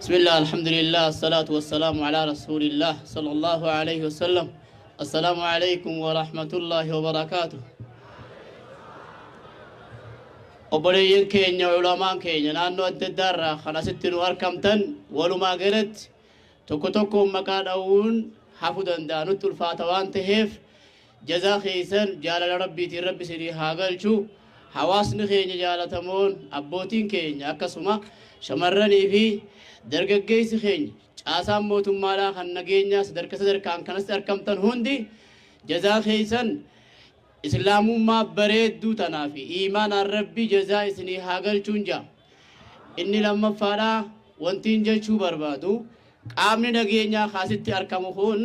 بسم الله الحمد لله الصلاة والسلام على رسول الله صلى الله عليه وسلم. السلام عليكم ورحمة الله وبركاته. وبريين كينيا علماء كينيا نانو الدار خلاصتين واركمتن ولما قلت تكتكم مكان أون حفظا دانو الفاتوان تهيف جزا خيسن جال ربي تربي سري هاقل شو حواسن كينيا جالتمون أبوتين كينيا أكسما شمرني في درجة خيني عاسام موتم مالا خن نجينا صدر كان كنست أركمتن هندي جزاء خيسن إسلام ما بريد دو تنافي إيمان الربي جزاء سني هاجل چونجا إني لما فارا وانتين جل شو بربادو قامني نجينا خاصة أركمهون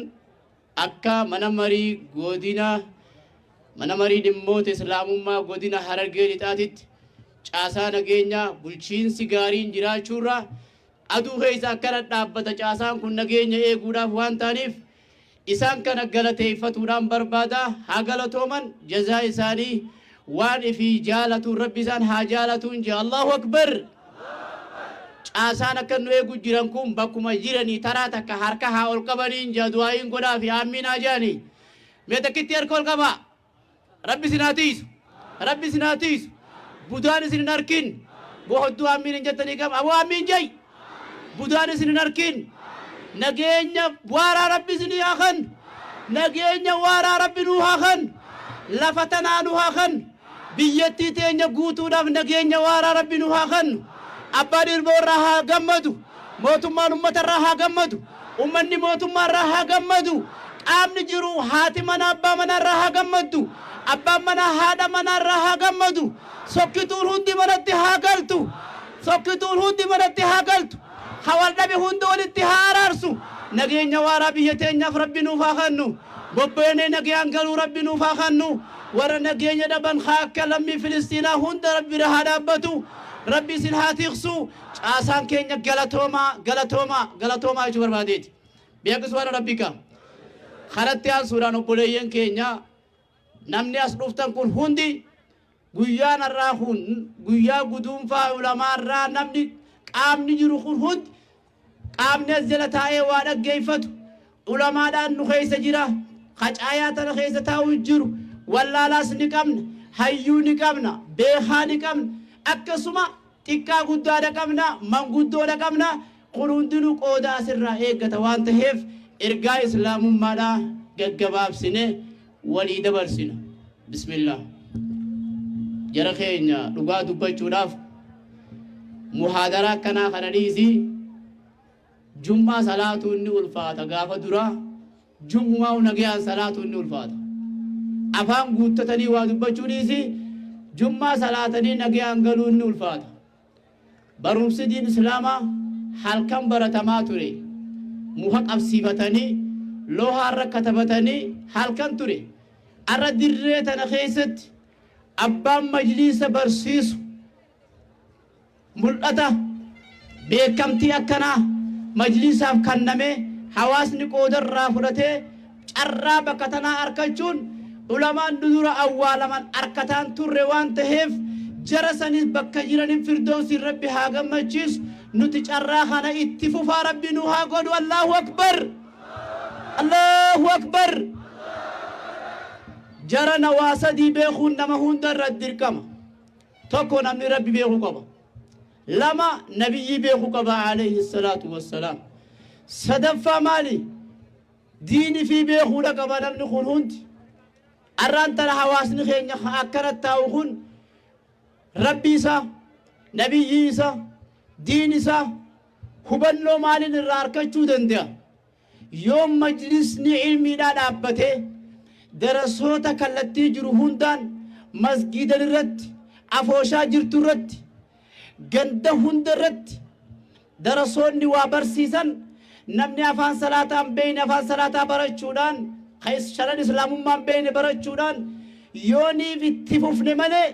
أكا منامري غودينا منامري دموت إسلام ما غودينا هرجة تاتيت عاسا نجينا بلشين سيجارين جرا چورا aduu keessa akkana dhaabbata caasaan kun nageenya eeguudhaaf waan ta'aniif isaan kana galateeffatuudhaan barbaada haa galatooman jazaa isaanii waan ifi jaalatu rabbi isaan haa jaalatuun jee Allahu akbar. Caasaan akka nu eegu jiran kun bakkuma jiranii taraa takka harka haa ol qabaniin jee du'aayin godhaa fi aaminaa jaanii mee takkitti harka ol qabaa rabbi sinaatiisu budaan isin hin harkin bohodduu aamin hin jettanii qaba aboo aamin jee budaan isin hin harkin nageenya waaraa rabbi isin haakan nageenya waaraa rabbi nuu haakan lafa tanaa nuu haakan biyyattii teenya guutuudhaaf nageenya waaraa rabbi nuu haakan abbaan ilmoo irraa haa gammadu mootummaan ummata irraa haa gammadu ummanni mootummaa irraa haa gammadu qaamni jiru haati mana abbaa mana irraa haa gammadu abbaan mana haadha mana irraa haa gammadu sokkituun hundi manatti haa galtu sokkituun hundi manatti haa galtu hawal dhabe hundi walitti haa araarsu nageenya waaraa biyya teenyaaf rabbi nuuf haa kennu bobbeenee nagayaan galuu rabbi nuuf haa kennu warra nageenya dhaban haa akka lammii filistiinaa hunda rabbi irra haa dhaabbatu rabbi isin haa tiiksu caasaan keenya galatoomaa jechuu barbaadeeti beekus waan rabbika karatti aansuudhaan obboleeyyan keenya namni as dhuftan kun hundi guyyaan irraa kun guyyaa guduunfaa ulamaa irraa namni qaamni jiru kun hundi qaamni as jala taa'ee waa dhaggeeffatu ulamaadhaan nu keessa jira qacaayaa tana keessa taa'u jiru wallaalaas ni qabna hayyuu ni qabna beekaa ni qabna akkasuma xiqqaa guddaadha qabna manguddoodha qabna kun hundinuu qooda asirraa eeggata waan ta'eef ergaa islaamummaadhaa gaggabaabsine walii dabarsina bismillah jara keenya dhugaa dubbachuudhaaf muhaadara kana kananiisi jummaa salaatu inni ulfaata gaafa dura jummaa nagayaan salaatu inni ulfaata afaan guuttatanii waa dubbachuudhiisi jummaa salaatanii nagayaan galuu inni ulfaata barumsi diin islaamaa halkan baratamaa ture muka qabsiifatanii loohaarra katabatanii halkan ture arra dirree tana keessatti abbaan majliisa barsiisu mul'ata beekamtii akkanaa majlisaaf kanname hawaasni qoodarraa fudhatee carraa bakka tanaa arkachuun ulamaan dudura awwaalaman arkataan turre waan ta'eef jara sanis bakka jiranin firdoosi rabbi haa gammachiisu nuti carraa kana itti fufaa rabbi nu haa godhu Allahu akbar jara nawaasadii beekuun nama hunda irratti dirqama tokko namni rabbi beekuu qaba lama nabiyyi beekuu qaba alayhi salaatu wassalaam sadaffaa maali diini fi beekuudha qaba namni kun hundi arraan tana hawaasni keenya akkanatti taa'u kun rabbi isaa nabiyyi isaa diin isaa hubannoo maaliin irraa argachuu danda'a yoo majlisni ilmiidhaa dhaabbatee darasoota kallattii jiru hundaan masgiidan irratti afooshaa jirtu irratti ganda hunda irratti darasoonni waa barsiisan namni afaan salaataan beeyne afaan salaataa barachuudhaan sharan islaamummaan beeyne barachuudhaan yooniif itti fufne malee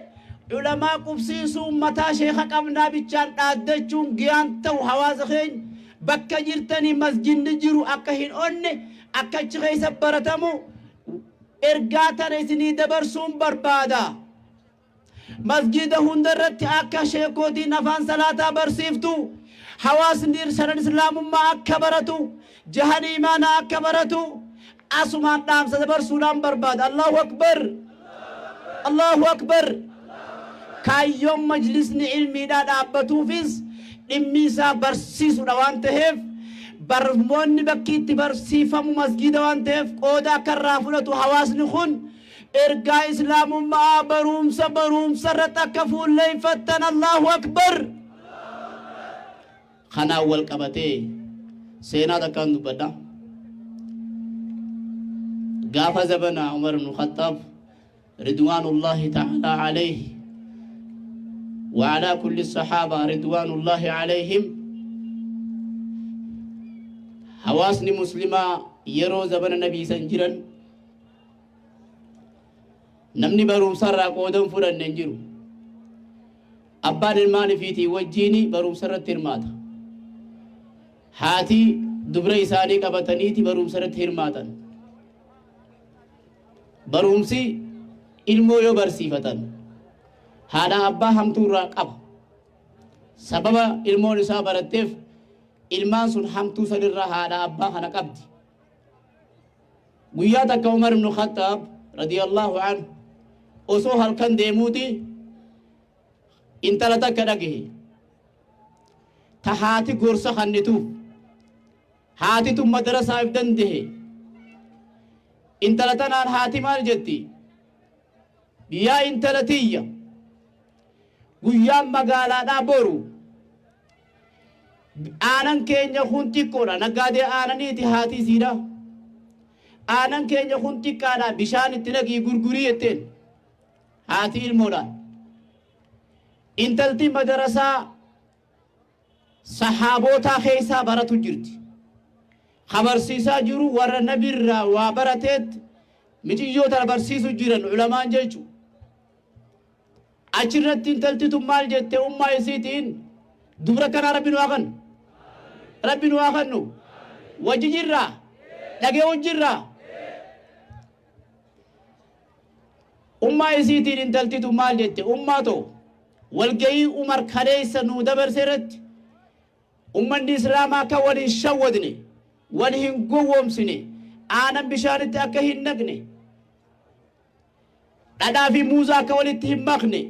ulamaa qubsiisuu mataa sheeka qabnaa bichaan dhaaddachuun giyaan ta'u hawaasa keenya bakka jirtanii masjidni jiru akka hin onne akka achi keessa baratamu ergaa tana isinii dabarsuun barbaada masjida hundarratti akka sheekotiin afaan salaataa barsiiftu حواس ندير سنة الإسلام ما أكبرتو جهني ما أكبرتو أسمان نام سدبر سلام برباد الله أكبر الله أكبر كايوم مجلس علمي دا دابتو فيس إميسا برسيس دوان تهف برمون بكيت برسيفم مسجد دوان تهف قودا كرافلتو حواس نخون إرقا إسلام ما بروم سرتا كفول ليفتن الله أكبر خنا أول كبتي سينا دكان بدا قاف زبنا عمر بن الخطاب رضوان الله تعالى عليه وعلى كل الصحابة رضوان الله عليهم حواسني مسلمة يرو زبن النبي سنجرا نمني بروم سرا قودم فرن ننجرو أبان المال فيتي وجيني بروم سرا ترماتا هاتي دبري ساني كبتنيتي بروم سرا ترماتا برومسي ilmoo yoo barsiifatan haadha abbaa hamtuu irraa qaba sababa ilmoon isaa baratteef ilmaan sun hamtuu sanirraa haadha abbaa kana qabdi guyyaa takka Umar ibn Khattab radiyallahu anhu osoo halkan deemuuti intala takka dhagahe ta haati gorsa kannituuf haatitu madrasaaf dandehe intala tanaan haati maal jetti yaa intala tiyya guyyaan magaalaadhaa boru aanan keenya kun xiqqoodha naggaadee aananiiti haati isiidha aanan keenya kun xiqqaadha bishaan itti dhaqii gurgurii jetteen haati ilmoodhaan intalti madarasaa sahaabootaa keessaa baratu jirti habarsiisaa jiru warra nabirraa waa barateet mijiyyoota barsiisu jiran ulamaan jechu achirratti intalti tun maal jette ummaa isiitiin dubra kana rabbiin waa kannu wajji jirra dhagee hojjirra ummaa isiitiin intalti tun maal jette ummaa too walgayii Umar kaleessa nuu dabarse irratti ummanni islaamaa akka wal hin shawwadne wal hin gowwoomsine aanan bishaanitti akka hin naqne dhadhaa fi muuzaa akka walitti hin makne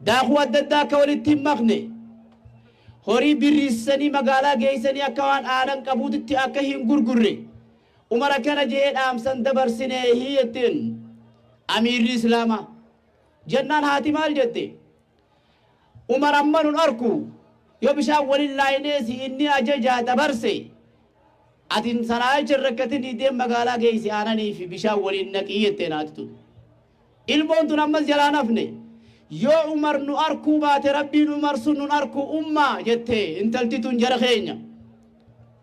daakuu adda addaa akka walitti hin makne horii birriissanii magaalaa geessanii akka waan aanan qabuutitti akka hin gurgurre Umar akkana jedhee dhaamsan dabarsinee hiyettiin amiirri islaamaa jennaan haati maal jette Umar amma nun arku yoo bishaan waliin laayineesi inni ajajaa dabarse atin sanaa jirrakkatin ideen magaalaa geessi aananii fi bishaan waliin naqii jettee naati tun ilmoon tun ammas jalaa nafne yoo Umar nu arkuu baate rabbiin Umar sun nun arkuu ummaa jettee intalti tun jara keenya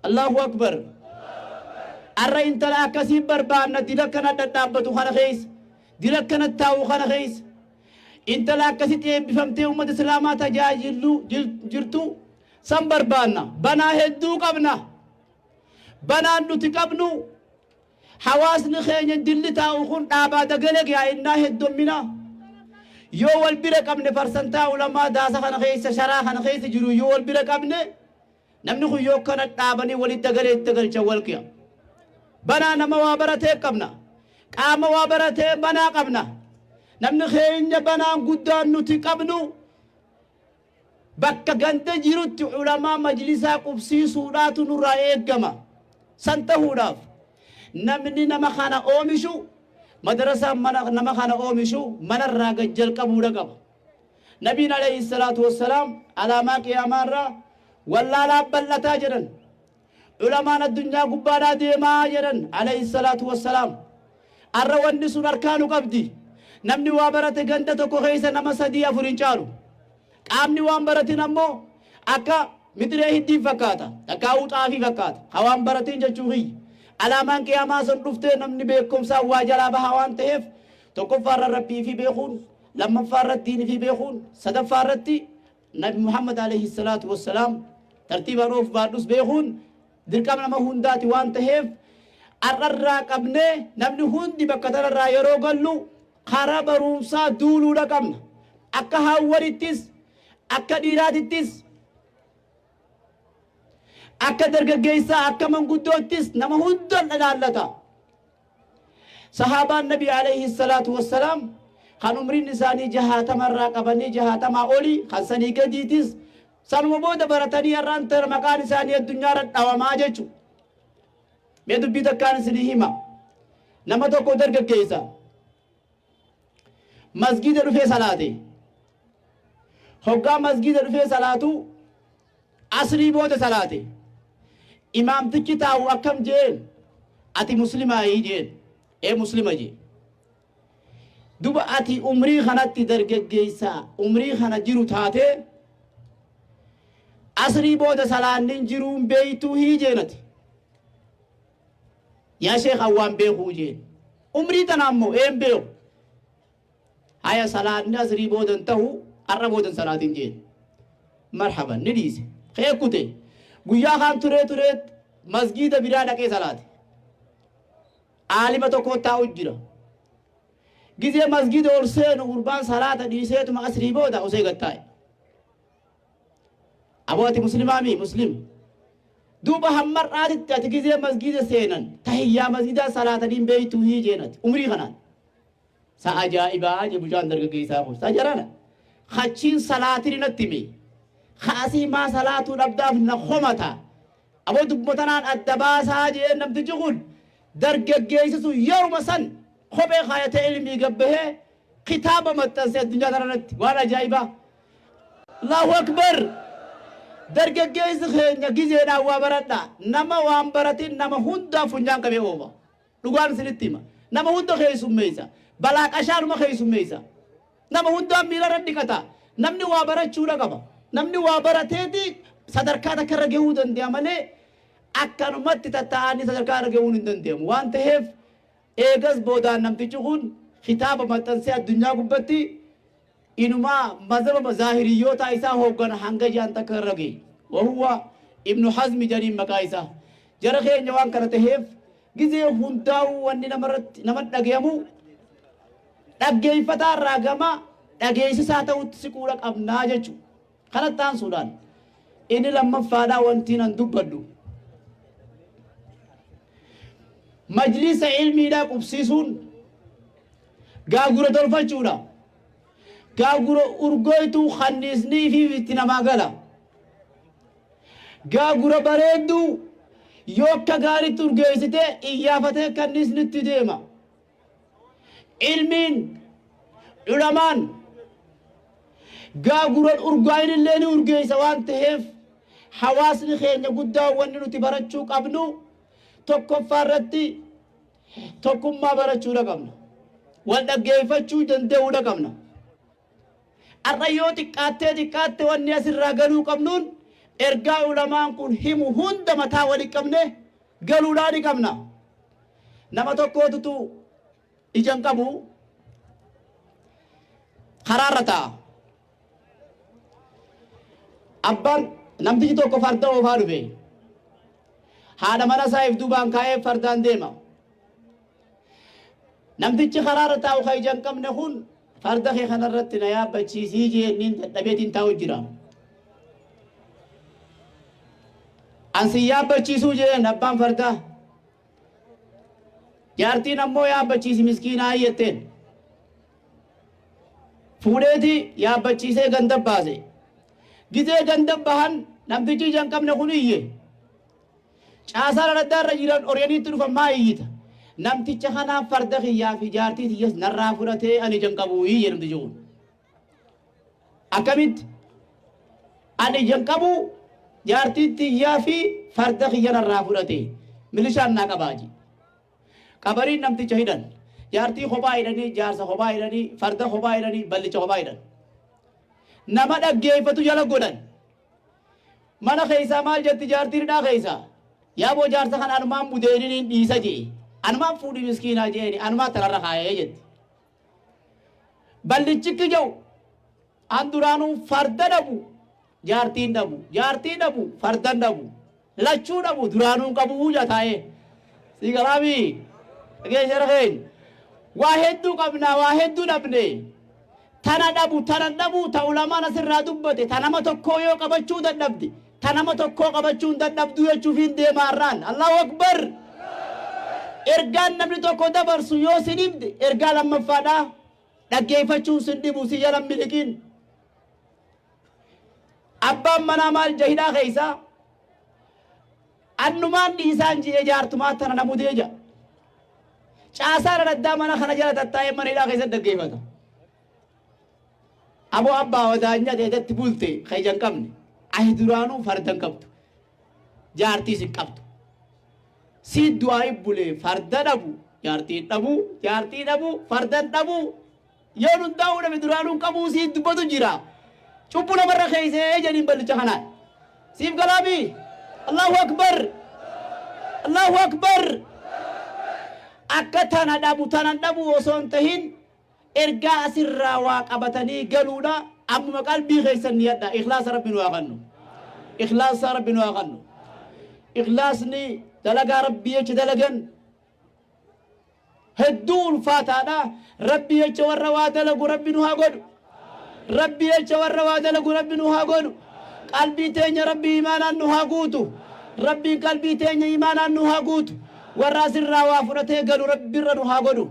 Allahu akbar arra intala akkasii barbaanna dila kana dhadhaabbatu kana keessa dila kana taa'u kana keessa intala akkasitti eebbifamtee ummata islaamaa tajaajilu jirtu san barbaanna banaa hedduu qabna banaan nuti qabnu hawaasni keenya dilli taa'u kun dhaabaa dagaleg yaa innaa heddommina yoo wal bira qabne farsantaa ulamaa daasa kana keessa sharaa kana keessa jiru yoo wal bira qabne namni kun yoo kana dhaabanii walit dagalee itti galcha walqiya banaa nama waa baratee qabna qaama waa baratee banaa qabna namni keenya banaan guddaan nuti qabnu bakka ganda jirutti ulamaa majlisaa qubsiisuudhaatu nurraa eeggama san ta'uudhaaf namni nama kana oomishu madrasaa nama kana oomishu manarraa jalqabuudha qaba nabiin alayhi salaatu wassalaam alaamaa qiyaamaarraa wallaalaa bal'ataa jedhan ulamaan addunyaa gubbaadhaa deemaa jedhan alayhi salaatu wassalaam arra wanni sun harkaanu qabdi namni waa barate ganda tokko keessa nama 3-4 hin caalu qaamni waan baratin ammoo akka mitiree hiddii fakkaata akka uxaafii fakkaata hawaan baratin jechuu hiyyi alaamaan qiyaamaa san dhuftee namni beekumsaa waa jalaa bahaa waan ta'eef tokkoffaarra rabbii fi beekuun lammaffaarra diinii fi beekuun sadaffaarratti nabi Muhammad alayhi salaatu wassalaam tartiibaan of baadhus beekuun dirqama nama hundaati waan ta'eef arrarraa qabnee namni hundi bakka tanarraa yeroo gallu karaa barumsaa duuluudha qabna akka hawwarittis akka dhiiraatittis akka dargaggeessaa akka manguddoottis nama hundan ilaallata. Sahaabaan Nabii alayhi salaatu wassalaam kan umriin isaanii 60 irraa qabanii 60 olii kan sanii gadiitis sanuma booda baratanii har'aan tara maqaan isaanii addunyaarra dhawamaa jechuudha. Mee dubbii takkaan isinii hima. Nama tokko dargaggeessa masgida dhufee salaate. Hoggaa masgida dhufee salaatu asrii booda salaate. Imaamtichi taa'u akkam jeen ati muslimaa jeen muslima jee. Duba ati umrii kanatti dargaggeessa umrii kana jiru taate asrii booda salaannin jiruun beeytuu jeenati. Yaa sheekh awwaan beekuu jeen umrii tana ammoo beeku. Haya salaanni asrii boodan ta'u arra boodan salaatin jeen. Marhaban ni dhiise. Keekute guyyaa kaan turee masgida biraa dhaqee salaate. Aalima tokko taa'u jira. Gizee masgida ol seenu gurbaan salaata dhiiseetuma asrii booda osoo gattaa'e. Abooti muslimaami muslim. Duuba hammar'aatitti ati gizee masgida seenan tahiyyaa masgida salaataniin beeytuu jeenati umrii kanaan. Sa ajaa'ibaa je bushaan dargaggeessaa kun sa jarana. Hachiin salaatiin natti mee. Haasii maa salaatuu dhabdaaf na homata. Aboo dubbatanaan adda baasaa jee namtichi kun dargaggeessi sun yeruma san kophee kaayatee ilmii gabbahee kitaaba maxxansee addunyaa kanarratti waan ajaa'ibaa. Allahu akbar. Dargaggeessi keenya gizeedhaan waa baradha. Nama waan baratin nama hundaa funyaan qabee ooba. Dhugaan isinitti hima. Nama hunda keessummeessa. Balaa qashaanuma keessummeessa. Nama hundaa miilarra dhiqata. Namni waa barachuudha qaba. Namni waa barateeti sadarkaa takka irra gahuu danda'a malee akkanumatti tatta'anii sadarkaa irra gahuu hin danda'amu. Waan ta'eef eegas boodaan namtichi kun kitaaba maxxansee addunyaa gubbatti inumaa mazhaba zaahiriyyoota isaa hooggana hanga jaan takka irra gahe. Wahuwa Ibnu Hazmi jedhanii maqaa isaa. Jara keenya waan kana ta'eef gizee hundaa'u wanni nama dhagayamu dhaggeeffataa irraa gama dhageessisaa ta'utti siquudha qabnaa jechuudha. Kanatti aansuudhaan inni lammaffaadhaa wanti nan dubbadhu. Majlisa ilmiidhaa qubsiisuun gaagura tolfachuudha. Gaagura urgoytuu kanniisnii fi itti namaa gala. Gaagura bareedduu yoo akka gaariitti urgeessitee iyyaafatee kanniisnitti deema. Ilmiin dhulamaan gaaguran urgaa'in illee ni urgeessa waan ta'eef hawaasni keenya guddaa wanni nuti barachuu qabnu tokkoffaa irratti tokkummaa barachuudha qabna. Wal dhaggeeffachuu danda'uudha qabna. Har'a yoo xiqqaatte wanni asirraa galuu qabnuun ergaa ulamaan kun himu hunda mataa walitti qabne galuudhaa ni qabna. Nama tokkootu ijaan qabu karaarra ta'a. Abbaan namtichi tokko farda oofaa dhufe. Haadha mana isaa if duubaan kaa'ee fardaan deema. Namtichi karaarra taa'u kan ijaan qabne kun farda kee kanarratti na yaabbachiisii jeenniin dadhabeetiin taa'u jira. Ansi yaabbachiisuu jeen abbaan fardaa. Jaartiin ammoo yaabbachiisi miskiinaa jetteen. Fuudheeti yaabbachiisee ganda baase. Gizee ganda bahan namtichi ijaan qabne kun iyye. Caasaa raddaarra jiran oryaniitti dhufan maa iyyita. Namticha kanaaf farda kiyyaa fi jaartii tiyyas narraa fudhatee ani ijaan qabu iyye namtichi kun. Akkamitti ani ijaan qabu jaartii tiyyaa fi farda kiyya narraa fudhatee milishaan naa qabaaji. Qabariin namticha hidhan. Jaartii kophaa hidhanii jaarsa kophaa hidhanii farda kophaa hidhanii ballicha kophaa hidhan. Nama dhaggeeffatu jala godhan. Mana keessaa maal jetti jaartii hidhaa keessaa. Yaaboo jaarsa kan anumaan budeeniin dhiisa jee. Anumaan fuudhii miskiinaa jeeni anumaan tararra kaayee jetti. Ballichikki jau an duraanuu farda dhabu jaartiin dhabu jaartii dhabu fardan dhabu lachuu dhabu duraanuu qabu jataa'ee. Sigalaabii dhageessara keenya. Waa hedduu qabnaa waa hedduu dhabne. Tana dhabu ta'u lamaan asirraa dubbate tanama tokkoo yoo qabachuu dadhabde tanama tokko qabachuun dadhabduu jechuufiin deemaarraan Allahu akbar ergaan namni tokko dabarsu yoo sin himde ergaa lammaffaadha dhaggeeffachuun sin dhibu si jalan miliqiin abbaan manaa maal jahidhaa keeysaa annumaan dhiisaan ji'ee jaartumaa tana namudee ja caasaan addaa mana kana jala tattaa'ee mana hidhaa keessatti dhaggeeffata aboo abbaa wadaanya deetetti bulte keeyjan qabne ahi duraanuu fardan qabdu jaartii sin qabdu si du'aa ibbule farda dhabu jaartii dhabu fardan dhabu yoo nun daa'uu dhabe duraanuu qabuu si dubbatu jira cubbu namarra keeysee jedhin ballicha kanaan siif galaabii Allahu akbar akka tana dhabu osoo hin tahin ergaa asirraa waa qabatanii galuudha ammuma qalbii keeysan niyadha ikhlaasa rabbiin waa qannu ikhlaasni dalagaa rabbii jecha dalagan hedduu ulfaataadha rabbii jecha warra waa dalagu rabbi nu haa godhu qalbii teenya rabbii imaanaan nu haa guutu rabbiin qalbii teenya imaanaan nu haa guutu warra asirraa waa fudhatee galu rabbirra nu haa godhu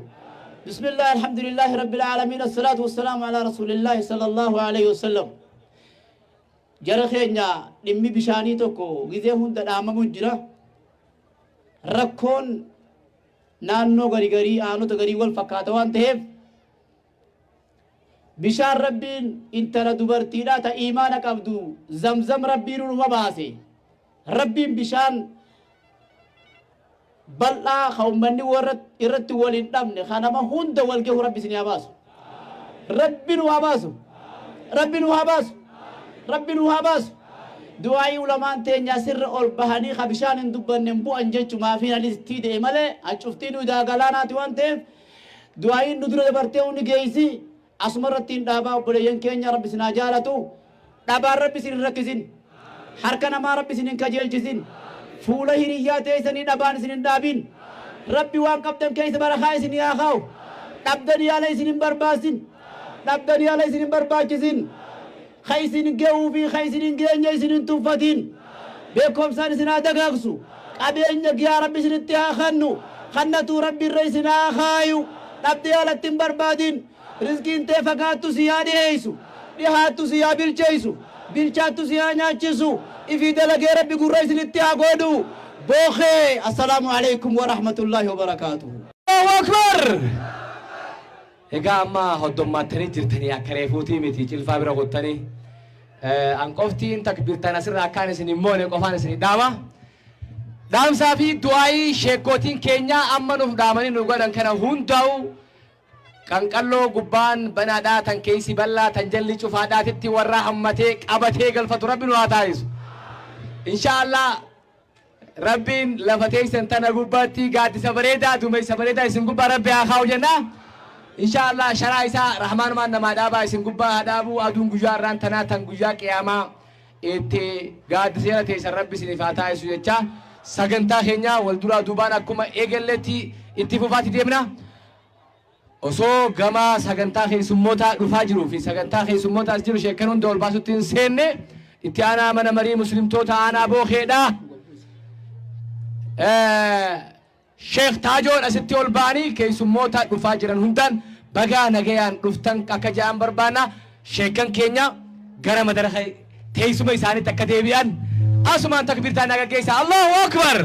bismillah alhamdulillahi rabbil aalamiin assalaatu wassalaamu alaa rasuulillahi sallallahu alayhi wasallam jara keenya dhimmi bishaanii tokko gizee hunda dhaamamu jira rakkoon naannoo garii aanota garii wal fakkaata waan ta'eef bishaan rabbiin intala dubartiidha ta iimaana qabdu zamzam rabbiin numa baase rabbiin bishaan bal'aa kaummanni irratti waliin dhabne kanama hunda wal gehu rabbi isin haa baasu rabbi nu haa baasu du'aa'ii ulamaan teenya sirra ol bahanii ka bishaan hin dubbanne bu'an jechu maafiin alistii de'e malee acuftii nu daagalaanaati waan ta'eef du'aa'iin nu dura dabartee uni geeysi asuma irrattiin dhaabaa obboleeyyan keenya rabbi isin haa jaalatu dhabaan rabbi isin hin rakkisin harka namaa rabbi isin hin kajeelchisin fuula hiriyyaa teessanii dhabaan isin hin dhaabin rabbi waan qabdan keessa barakaa isin haa kaa'u dhabdanii ala isin hin barbaachisin ka isin ge'uu fi ka isin hin geenye isin hin tuffatin beekomsaan isin haa dagaagsu qabeenya giyaa rabbi isinitti haa kennu kannatuu rabbi irra isin haa kaayu dhabdee alatti hin barbaadin rizqiin tee fagaattu si haa dhiheeysu dhihaattu si haa bilchaattu si haa nyaachisu ifii dalagee rabbi gurra isinitti haa godhu bookee assalaamu alaykum wa rahmatullaahi wa barakaatuhu Allahu akbar egaa amma hoddommaattanii jirtanii akka reefuutii miti cilfaa bira qottanii anqoftiin takbirtaan asirra akkaan isin hin moone qofaan isin dhaama dhaamsaa fi du'aayii sheekkootiin keenya amma nuuf dhaamanii nu godhan kana hundaa'u qanqalloo gubbaan banaadhaa tan keeysi bal'aa tan jalli cufaadhaatitti warra hammatee qabatee galfatu rabbi nu haa taasisu inshaallah rabbiin lafa teeysan tana gubbaatti gaaddisa bareedaa duumessa bareedaa isin gubbaa rabbi haa kaa'u jennaa inshaallah sharaa isaa rahmaanumaan namaa dhaabaa isin gubbaa haa dhaabuu aduun guyyaa irraan tanaa tan guyyaa qiyaamaa itti gaaddiseera teeysan rabbi isiniif haa taasisu jecha sagantaa keenya wal duraa duubaan akkuma eegalletti itti fufaatti deemna osoo gama sagantaa keessummoota dhufaa jiruu fi sagantaa keessummoota as jiru sheekkan hunda ol baasutti hin seenne itti aanaa mana marii muslimtoota aanaa bookeedha sheekh taajoon asitti ol ba'anii keessummoota dhufaa jiran hundaan bagaa nagayaan dhuftan akka ja'an barbaanna sheekkan keenya gara madara teessuma isaaniitti akka deebi'an asumaan takbirtaan nagaggeessa Allahu akbar